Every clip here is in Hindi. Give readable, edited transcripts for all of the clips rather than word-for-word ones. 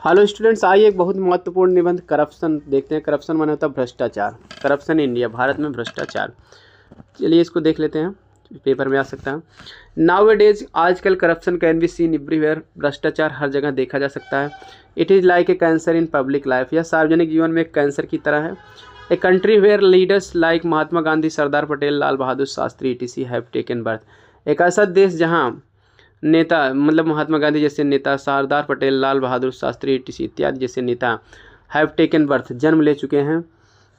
हेलो स्टूडेंट्स, आइए एक बहुत महत्वपूर्ण निबंध करप्शन देखते हैं। करप्शन माने होता है भ्रष्टाचार। करप्शन इंडिया, भारत में भ्रष्टाचार। चलिए इसको देख लेते हैं, पेपर में आ सकता है। नाउ डेज, आजकल corruption can be seen everywhere. भ्रष्टाचार हर जगह देखा जा सकता है। It is like a cancer in public life. यह सार्वजनिक जीवन में एक कैंसर की तरह है। A country where leaders like Mahatma Gandhi, Sardar Patel, Lal Bahadur Shastri etc have taken birth. एक ऐसा देश जहाँ नेता मतलब महात्मा गांधी जैसे नेता, सरदार पटेल, लाल बहादुर शास्त्री इत्यादि जैसे नेता हैव टेकन बर्थ, जन्म ले चुके हैं।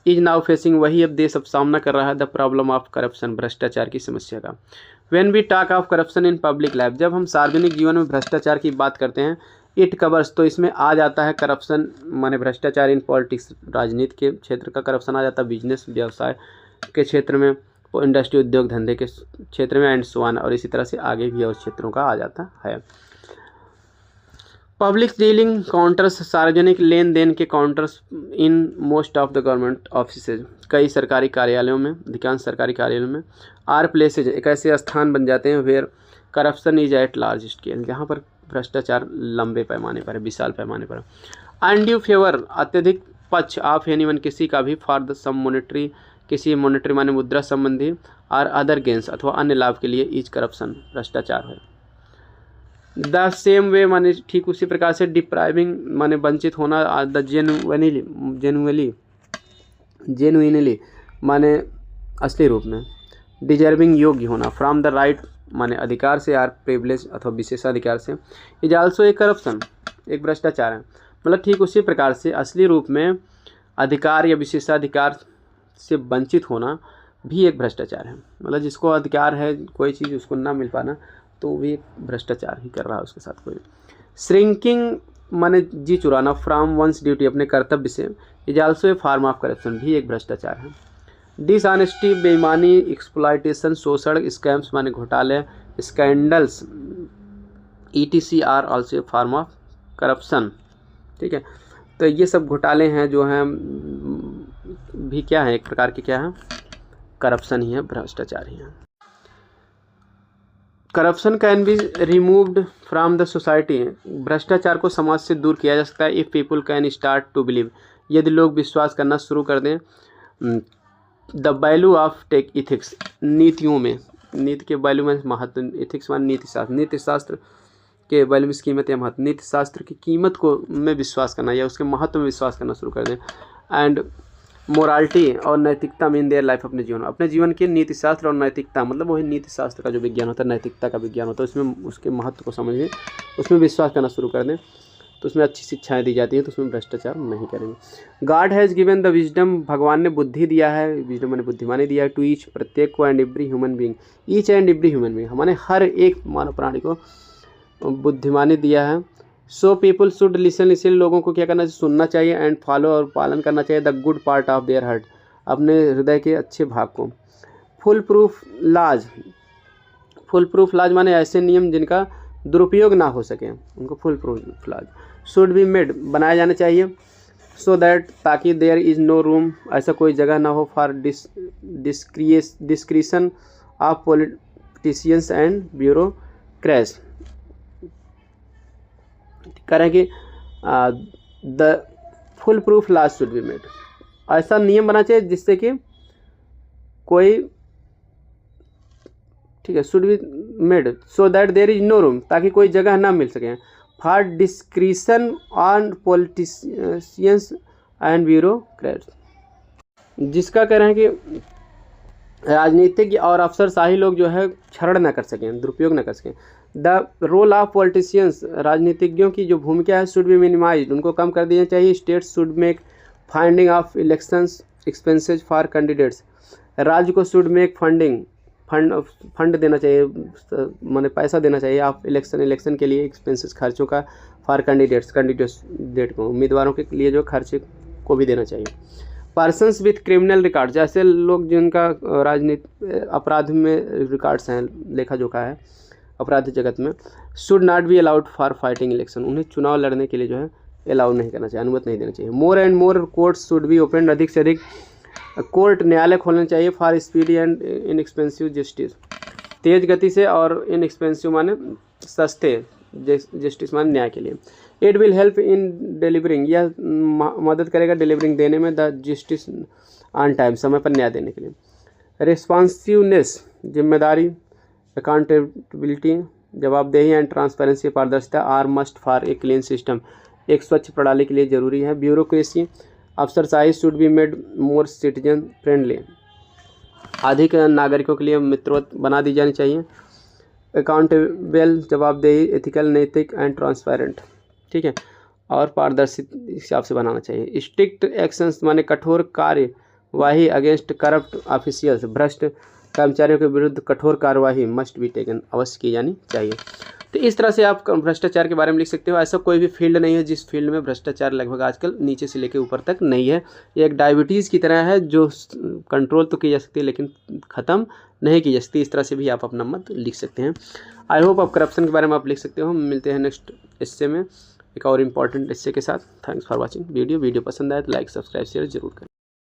इज नाउ फेसिंग, वही अब देश अब सामना कर रहा है द प्रॉब्लम ऑफ करप्शन, भ्रष्टाचार की समस्या का। When we talk of corruption in public life, जब हम सार्वजनिक जीवन में भ्रष्टाचार की बात करते हैं, इट कवर्स, तो इसमें आ जाता है करप्शन माने भ्रष्टाचार इन पॉलिटिक्स, राजनीति के क्षेत्र का करप्शन आ जाता है, बिजनेस व्यवसाय के क्षेत्र में, इंडस्ट्री उद्योग धंधे के क्षेत्र में, एंड सो ऑन, और इसी तरह से आगे भी और क्षेत्रों का आ जाता है। पब्लिक डीलिंग काउंटर्स, सार्वजनिक लेन देन के counters in most of the government offices, कई सरकारी कार्यालयों में, अधिकांश सरकारी कार्यालयों में, आर प्लेसेज, एक ऐसे स्थान बन जाते हैं where corruption is at large scale, जहाँ पर भ्रष्टाचार लंबे पैमाने पर है, विशाल पैमाने पर। अनड्यू फेवर, अत्यधिक पक्ष ऑफ एनीवन, किसी का भी, फॉर द सम मॉनेटरी, किसी मॉनेटरी माने मुद्रा संबंधी, और अदर गेंस अथवा अन्य लाभ के लिए, इज करप्शन, भ्रष्टाचार है। द सेम वे माने ठीक उसी प्रकार से, डिप्राइविंग माने वंचित होना, द जेनुइनली माने असली रूप में, डिजर्विंग योग्य होना, फ्रॉम द राइट माने अधिकार से, आर प्रिविलेज अथवा विशेषाधिकार से, इज आल्सो ए करप्शन, एक भ्रष्टाचार है। मतलब ठीक उसी प्रकार से असली रूप में अधिकार या विशेषाधिकार से वंचित होना भी एक भ्रष्टाचार है। मतलब जिसको अधिकार है कोई चीज़ उसको ना मिल पाना, तो भी एक भ्रष्टाचार ही कर रहा है उसके साथ कोई। श्रिंकिंग माने जी चुराना, फ्रॉम वंस ड्यूटी, अपने कर्तव्य से, is also a form of corruption, भी एक भ्रष्टाचार है। डिसऑनेस्टी, बेईमानी, एक्सप्लॉयटेशन, शोषण, स्कैम्स माने घोटाले, scandals, ETC are also a form of corruption. ठीक है, तो ये सब घोटाले हैं जो हैं भी क्या है, एक प्रकार के क्या है, करप्शन ही है, भ्रष्टाचार ही है। Corruption can be removed from the society, भ्रष्टाचार को समाज से दूर किया जा सकता है। If people can start to believe, यदि लोग विश्वास करना शुरू कर दें। The value of tech ethics, नीतियों में, नीति के वैल्यू में महत्व, इथिक्स मान नीति शास्त्र, नीति शास्त्र के वैल्यू में कीमत या महत्व, नीति शास्त्र की कीमत को में विश्वास करना या उसके महत्व में विश्वास करना शुरू कर दें। एंड मोरालिटी और नैतिकता में इन देयर लाइफ, अपने जीवन के नीति शास्त्र और नैतिकता, मतलब वही नीति शास्त्र का जो विज्ञान होता है, नैतिकता का विज्ञान होता है, उसमें उसके महत्व को समझें, उसमें विश्वास करना शुरू कर दें, तो उसमें अच्छी शिक्षाएं दी जाती हैं, तो उसमें भ्रष्टाचार नहीं करेंगे। God has given the wisdom, भगवान ने बुद्धि दिया है, विजडम मैंने बुद्धिमानी दिया है, टू ईच, प्रत्येक को, and every human being, each and every human being, हमारे हर एक मानव प्राणी को बुद्धिमानी दिया है। सो पीपल शुड लिसन, इसलिए लोगों को क्या करना चाहिए, सुनना चाहिए, एंड फॉलो, और पालन करना चाहिए, the good part of their heart, अपने हृदय के अच्छे भाग को। फुल प्रूफ लाज, फुल प्रूफ लाज माने ऐसे नियम जिनका दुरुपयोग ना हो सके, उनको full proof laws. Should be made, बनाए जाने चाहिए, सो दैट, ताकि देयर इज़ नो रूम, ऐसा कोई जगह ना हो, for discretion of politicians and bureaucrats, करें कि the full proof laws should be made, ऐसा नियम बना चाहिए जिससे कि कोई, ठीक है, should be made so that there is no room, ताकि कोई जगह ना मिल सके, for discretion on politicians and bureaucrats, जिसका कह रहे हैं कि राजनीतिक और अफसरशाही लोग जो है क्षरण ना कर सकें, दुरुपयोग ना कर सकें। द रोल ऑफ पॉलिटिशियंस, राजनीतिज्ञों की जो भूमिका है, शुड बी मिनिमाइज, उनको कम कर देना चाहिए। States should make funding of elections expenses for candidates, राज्य को शुड मेक फंड देना चाहिए, माने पैसा देना चाहिए, आप इलेक्शन के लिए एक्सपेंसेस, खर्चों का, फॉर कैंडिडेट को, उम्मीदवारों के लिए जो खर्चे को भी देना चाहिए। पर्सन्स विथ क्रिमिनल रिकॉर्ड, जैसे लोग जिनका राजनीति अपराध में रिकॉर्ड्स हैं, लेखा जोखा है अपराध जगत में, should not be allowed for fighting election, उन्हें चुनाव लड़ने के लिए जो है अलाउ नहीं करना चाहिए, अनुमति नहीं देना चाहिए। More and more courts should be open, अधिक से अधिक कोर्ट न्यायालय खोलने चाहिए, for speedy and inexpensive justice, तेज गति से और इनएक्सपेंसिव माने सस्ते जस्टिस माने न्याय के लिए। It will help in delivering, यह मदद करेगा डिलीवरिंग देने में, द जस्टिस ऑन टाइम, समय पर न्याय देने के लिए। रिस्पॉन्सिवनेस, जिम्मेदारी, अकाउंटेबिलिटी, जवाबदेही एंड ट्रांसपेरेंसी, पारदर्शिता are must for a clean system, एक स्वच्छ प्रणाली के लिए जरूरी है। ब्यूरोक्रेसी, अफसरशाही should be made more citizen friendly, अधिक नागरिकों के लिए मित्रवत बना दी जानी चाहिए। अकाउंटेबल, जवाबदेही, एथिकल, नैतिक एंड ट्रांसपेरेंट, ठीक है, और पारदर्शी हिसाब से बनाना चाहिए। स्ट्रिक्ट एक्शंस माने कठोर कार्यवाही अगेंस्ट करप्ट ऑफिशियल्स, भ्रष्ट कर्मचारियों के विरुद्ध कठोर कार्यवाही मस्ट बी टेकन, अवश्य की जानी चाहिए। तो इस तरह से आप भ्रष्टाचार के बारे में लिख सकते हो। ऐसा कोई भी फील्ड नहीं है जिस फील्ड में भ्रष्टाचार लगभग आजकल नीचे से लेकर ऊपर तक नहीं है। ये एक डायबिटीज़ की तरह है जो कंट्रोल तो की जा सकती है लेकिन ख़त्म नहीं की जा सकती। इस तरह से भी आप अपना मत लिख सकते हैं। आई होप आप करप्शन के बारे में आप लिख सकते हो। मिलते हैं नेक्स्ट हिस्से में एक और इम्पॉर्टेंट हिस्से के साथ। थैंक्स फॉर वॉचिंग वीडियो पसंद आए तो लाइक सब्सक्राइब शेयर जरूर करें।